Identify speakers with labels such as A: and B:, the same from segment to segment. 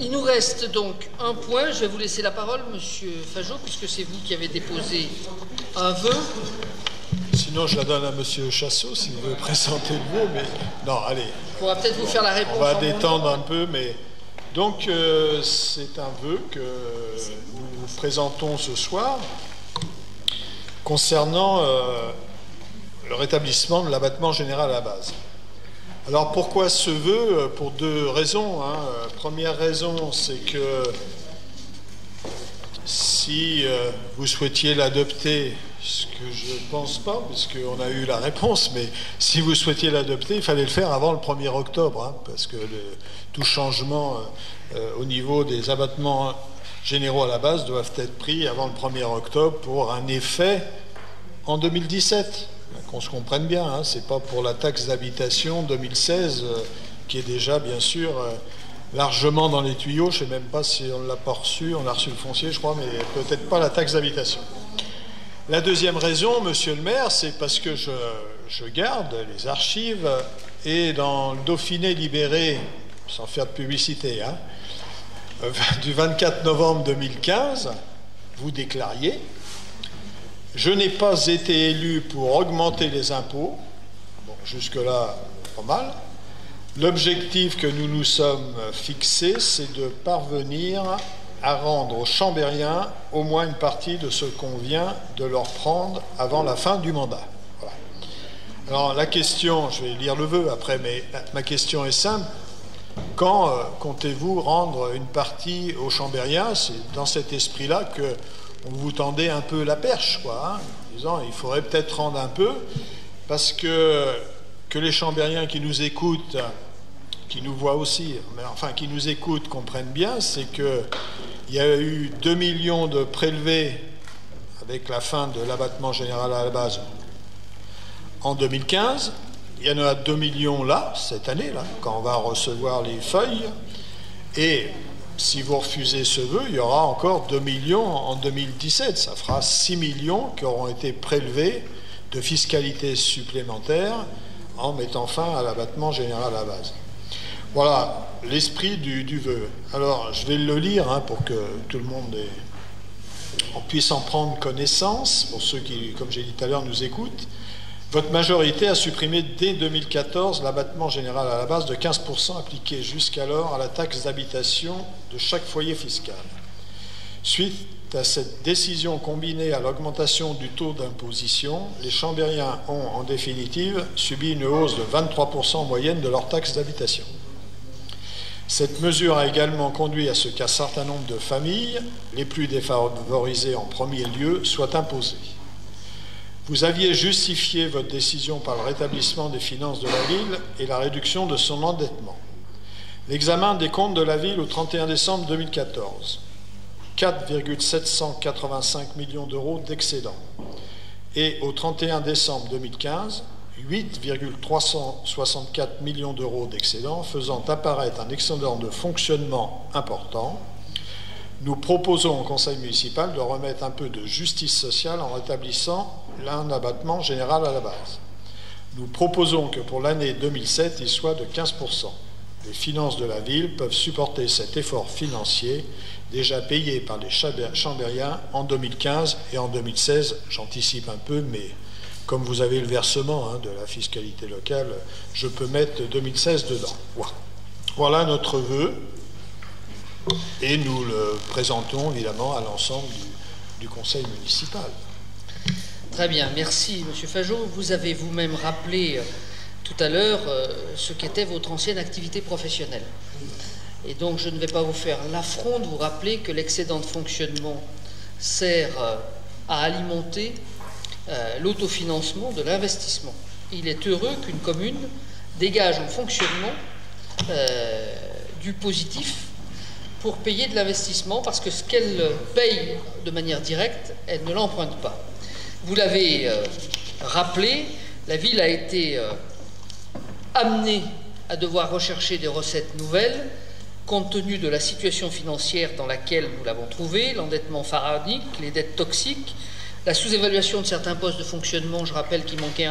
A: Il nous reste donc un point. Je vais vous laisser la parole, Monsieur Fajot, puisque c'est vous qui avez déposé un vœu.
B: Sinon, je la donne à Monsieur Chassot s'il veut présenter le vœu, mais non, allez.
A: On pourra peut-être vous faire la réponse.
B: On va détendre un peu, mais donc c'est un vœu que nous vous présentons ce soir concernant le rétablissement de l'abattement général à la base. Alors pourquoi ce vœu? Pour deux raisons. Première raison, c'est que si vous souhaitiez l'adopter, ce que je ne pense pas, puisqu'on a eu la réponse, mais si vous souhaitiez l'adopter, il fallait le faire avant le 1er octobre, parce que tout changement au niveau des abattements généraux à la base doivent être pris avant le 1er octobre pour un effet en 2017. Qu'on se comprenne bien, ce n'est pas pour la taxe d'habitation 2016 qui est déjà bien sûr largement dans les tuyaux. Je ne sais même pas si on ne l'a pas reçu, on a reçu le foncier je crois, mais peut-être pas la taxe d'habitation. La deuxième raison, monsieur le maire, c'est parce que je garde les archives et dans le Dauphiné libéré, sans faire de publicité, du 24 novembre 2015, vous déclariez: je n'ai pas été élu pour augmenter les impôts. Bon, jusque-là, pas mal. L'objectif que nous nous sommes fixés, c'est de parvenir à rendre aux Chambériens au moins une partie de ce qu'on vient de leur prendre avant la fin du mandat. Voilà. Alors la question, je vais lire le vœu après, mais ma question est simple. Quand comptez-vous rendre une partie aux Chambériens? C'est dans cet esprit-là que on vous tendait un peu la perche, en disant il faudrait peut-être rendre un peu, parce que les Chambériens qui nous écoutent, qui nous voient aussi, mais enfin qui nous écoutent, comprennent bien, c'est qu'il y a eu 2 millions de prélevés avec la fin de l'abattement général à la base en 2015. Il y en a 2 millions là, cette année, quand on va recevoir les feuilles, et si vous refusez ce vœu, il y aura encore 2 millions en 2017. Ça fera 6 millions qui auront été prélevés de fiscalité supplémentaire en mettant fin à l'abattement général à la base. Voilà l'esprit du vœu. Alors, je vais le lire pour que tout le monde on puisse en prendre connaissance, pour ceux qui, comme j'ai dit tout à l'heure, nous écoutent. Votre majorité a supprimé dès 2014 l'abattement général à la base de 15% appliqué jusqu'alors à la taxe d'habitation de chaque foyer fiscal. Suite à cette décision combinée à l'augmentation du taux d'imposition, les Chambériens ont en définitive subi une hausse de 23% en moyenne de leur taxe d'habitation. Cette mesure a également conduit à ce qu'un certain nombre de familles, les plus défavorisées en premier lieu, soient imposées. Vous aviez justifié votre décision par le rétablissement des finances de la ville et la réduction de son endettement. L'examen des comptes de la ville au 31 décembre 2014, 4,785 millions d'euros d'excédent. Et au 31 décembre 2015, 8,364 millions d'euros d'excédent, faisant apparaître un excédent de fonctionnement important. Nous proposons au Conseil municipal de remettre un peu de justice sociale en rétablissant un abattement général à la base. Nous proposons que pour l'année 2007, il soit de 15%. Les finances de la ville peuvent supporter cet effort financier déjà payé par les Chambériens en 2015 et en 2016. J'anticipe un peu, mais comme vous avez le versement de la fiscalité locale, je peux mettre 2016 dedans. Voilà notre vœu. Et nous le présentons évidemment à l'ensemble du conseil municipal.
A: Très bien, merci Monsieur Fajot. Vous avez vous-même rappelé tout à l'heure ce qu'était votre ancienne activité professionnelle. Et donc je ne vais pas vous faire l'affront de vous rappeler que l'excédent de fonctionnement sert à alimenter l'autofinancement de l'investissement. Il est heureux qu'une commune dégage en fonctionnement du positif pour payer de l'investissement, parce que ce qu'elle paye de manière directe, elle ne l'emprunte pas. Vous l'avez rappelé, la ville a été amenée à devoir rechercher des recettes nouvelles, compte tenu de la situation financière dans laquelle nous l'avons trouvée, l'endettement pharaonique, les dettes toxiques, la sous-évaluation de certains postes de fonctionnement. Je rappelle qu'il manquait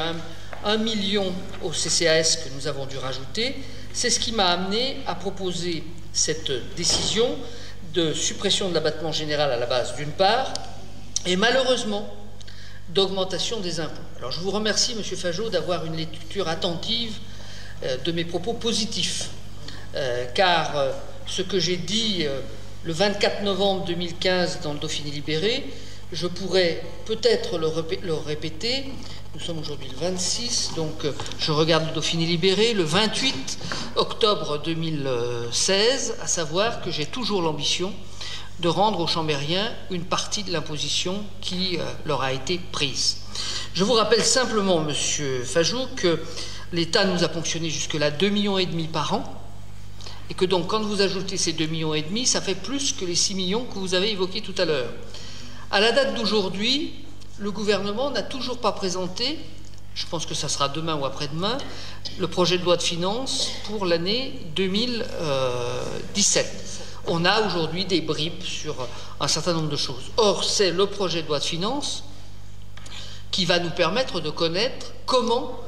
A: 1 million au CCAS que nous avons dû rajouter. C'est ce qui m'a amené à proposer cette décision de suppression de l'abattement général à la base d'une part, et malheureusement d'augmentation des impôts. Alors je vous remercie, M. Fajot, d'avoir une lecture attentive de mes propos positifs, car ce que j'ai dit le 24 novembre 2015 dans le Dauphiné libéré, je pourrais peut-être le répéter. Nous sommes aujourd'hui le 26, donc je regarde le Dauphiné libéré, le 28 octobre 2016, à savoir que j'ai toujours l'ambition de rendre aux Chambériens une partie de l'imposition qui leur a été prise. Je vous rappelle simplement, Monsieur Fajot, que l'État nous a ponctionné jusque-là 2,5 millions par an, et que donc quand vous ajoutez ces 2,5 millions, ça fait plus que les 6 millions que vous avez évoqués tout à l'heure. À la date d'aujourd'hui, le gouvernement n'a toujours pas présenté, je pense que ça sera demain ou après-demain, le projet de loi de finances pour l'année 2017. On a aujourd'hui des bribes sur un certain nombre de choses. Or, c'est le projet de loi de finances qui va nous permettre de connaître comment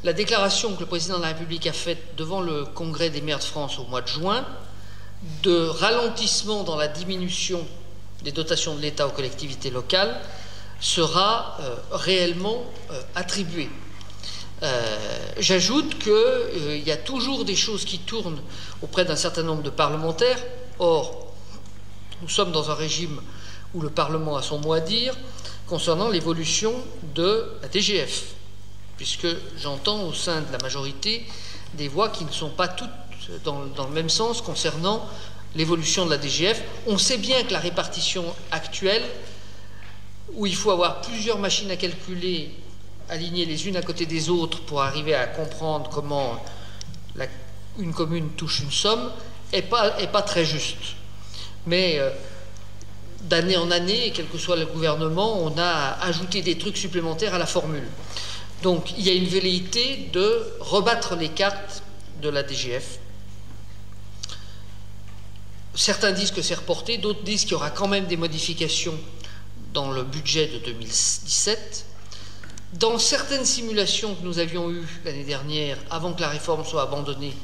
A: la déclaration que le président de la République a faite devant le Congrès des maires de France au mois de juin, de ralentissement dans la diminution des dotations de l'État aux collectivités locales, sera réellement attribuée. J'ajoute qu'il y a toujours des choses qui tournent auprès d'un certain nombre de parlementaires. Or, nous sommes dans un régime où le Parlement a son mot à dire concernant l'évolution de la DGF, puisque j'entends au sein de la majorité des voix qui ne sont pas toutes dans le même sens concernant l'évolution de la DGF. On sait bien que la répartition actuelle, où il faut avoir plusieurs machines à calculer alignées les unes à côté des autres pour arriver à comprendre comment une commune touche une somme, n'est pas très juste. Mais d'année en année, quel que soit le gouvernement, on a ajouté des trucs supplémentaires à la formule. Donc il y a une velléité de rebattre les cartes de la DGF. Certains disent que c'est reporté, d'autres disent qu'il y aura quand même des modifications dans le budget de 2017. Dans certaines simulations que nous avions eues l'année dernière, avant que la réforme soit abandonnée,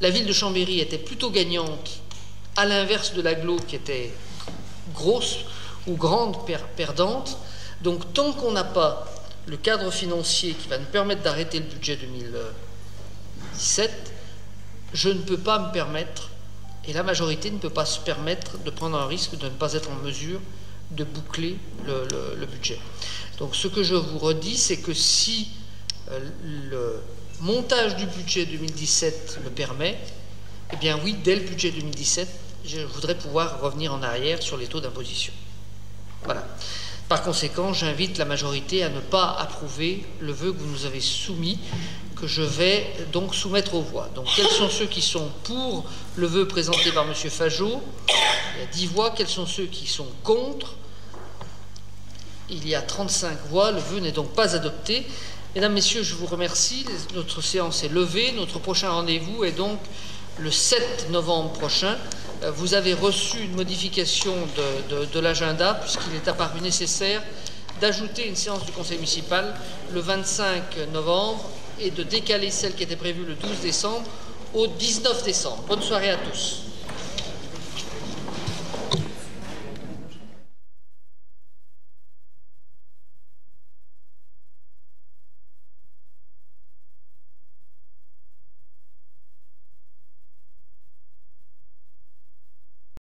A: la ville de Chambéry était plutôt gagnante, à l'inverse de l'agglo qui était grosse ou grande perdante. Donc tant qu'on n'a pas le cadre financier qui va nous permettre d'arrêter le budget 2017, je ne peux pas me permettre, et la majorité ne peut pas se permettre de prendre un risque de ne pas être en mesure de boucler le budget. Donc ce que je vous redis, c'est que si le montage du budget 2017 le permet, eh bien oui, dès le budget 2017, je voudrais pouvoir revenir en arrière sur les taux d'imposition. Voilà. Par conséquent, j'invite la majorité à ne pas approuver le vœu que vous nous avez soumis, que je vais donc soumettre aux voix. Donc, quels sont ceux qui sont pour le vœu présenté par M. Fajot? Il y a 10 voix. Quels sont ceux qui sont contre? Il y a 35 voix. Le vœu n'est donc pas adopté. Mesdames, Messieurs, je vous remercie. Notre séance est levée. Notre prochain rendez-vous est donc le 7 novembre prochain. Vous avez reçu une modification de l'agenda puisqu'il est apparu nécessaire d'ajouter une séance du Conseil municipal le 25 novembre et de décaler celle qui était prévue le 12 décembre au 19 décembre. Bonne soirée à tous.